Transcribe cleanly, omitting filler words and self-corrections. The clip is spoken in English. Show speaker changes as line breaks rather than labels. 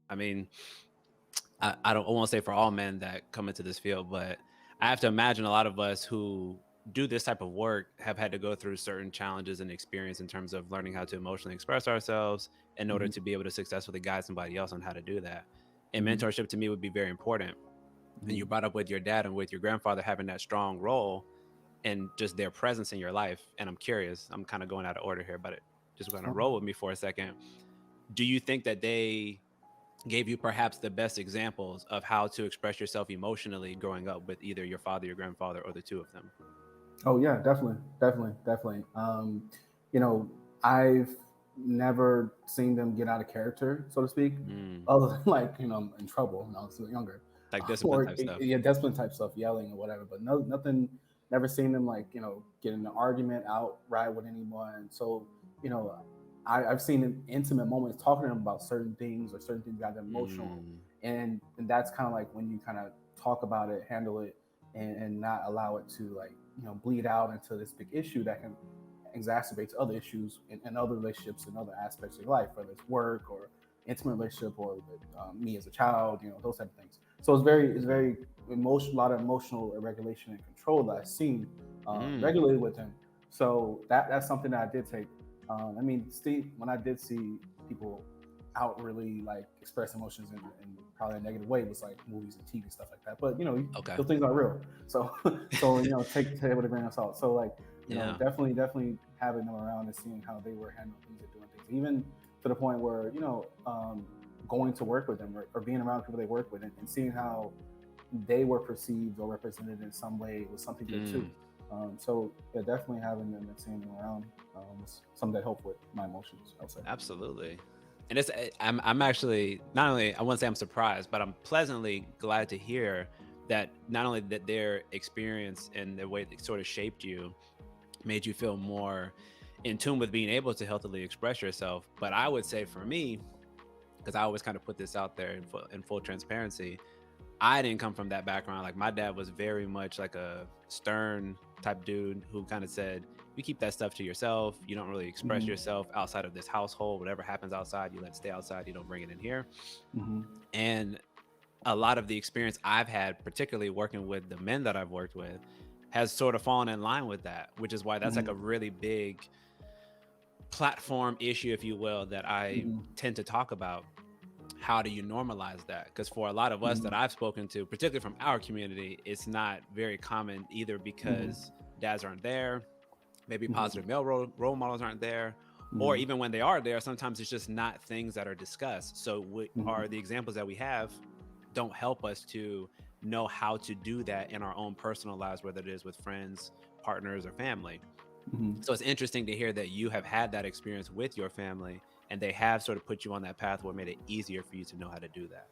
I mean, I don't I won't say for all men that come into this field, but I have to imagine a lot of us who do this type of work have had to go through certain challenges and experience in terms of learning how to emotionally express ourselves in order
Mhm,
to be able to successfully guide somebody else on how to do that. And
mhm,
mentorship to me would be very important. And you
mhm,
brought up with your dad and with your grandfather having that strong role and just their presence in your life. And I'm curious, I'm kind of going out of order here, but just going to
uh,
roll with me for a second. Do you think that they gave you perhaps the best examples of how to express yourself emotionally growing up with either your father, your grandfather, or the two of them?
oh yeah, definitely, definitely, definitely. You know, I've never seen them get out of character, so to speak,
Mm,
other than like in trouble when I was younger,
like discipline
or
type stuff.
yeah, discipline type stuff, yelling or whatever. But no, nothing. Never seen them like get in an argument outright with anyone. So you know, I've seen in intimate moments talking to them about certain things or certain things got them emotional,
Mm,
and that's kind of like when you kind of talk about it, handle it, and not allow it to like bleed out into this big issue that can exacerbate other issues in other relationships and other aspects of your life, whether it's work or intimate relationship or with me as a child, those type of things. So it's very emotional, a lot of emotional regulation and control that I've seen
mm,
regulated with him. So that's something that I did take. I mean, Steve, when I did see people out really like express emotions in probably a negative way was like movies and TV stuff like that. But
okay.
those things are real. So so take it with a grain of salt. So like
Yeah.
definitely having them around and seeing how they were handling things and doing things, even to the point where going to work with them or being around people they work with and seeing how they were perceived or represented in some way was something good too.
Mm,
So yeah, definitely having them and seeing them around was something that helped with my emotions, I would say.
absolutely. And I'm actually not only I wouldn't say I'm surprised, but I'm pleasantly glad to hear that not only that their experience and the way that sort of shaped you made you feel more in tune with being able to healthily express yourself. But I would say for me, because I always kind of put this out there in full transparency, I didn't come from that background. Like my dad was very much like a stern type dude who kind of said, "You keep that stuff to yourself. You don't really express
Hmm.
yourself outside of this household. Whatever happens outside, you let it stay outside. You don't bring it in here."
Hmm.
And a lot of the experience I've had, particularly working with the men that I've worked with, has sort of fallen in line with that, which is why that's like
Hmm.
a really big platform issue, if you will, that I
Hmm.
tend to talk about. How do you normalize that? Because for a lot of us that
Hmm.
I've spoken to, particularly from our community, it's not very common either because dads aren't there, maybe
Hmm.
positive male role models aren't there, or
Hmm.
even when they are there, sometimes it's just not things that are discussed. So, what
Hmm.
are the examples that we have don't help us to know how to do that in our own personal lives, whether it is with friends, partners, or family.
Hmm.
So it's interesting to hear that you have had that experience with your family and they have sort of put you on that path where it made it easier for you to know how to do that.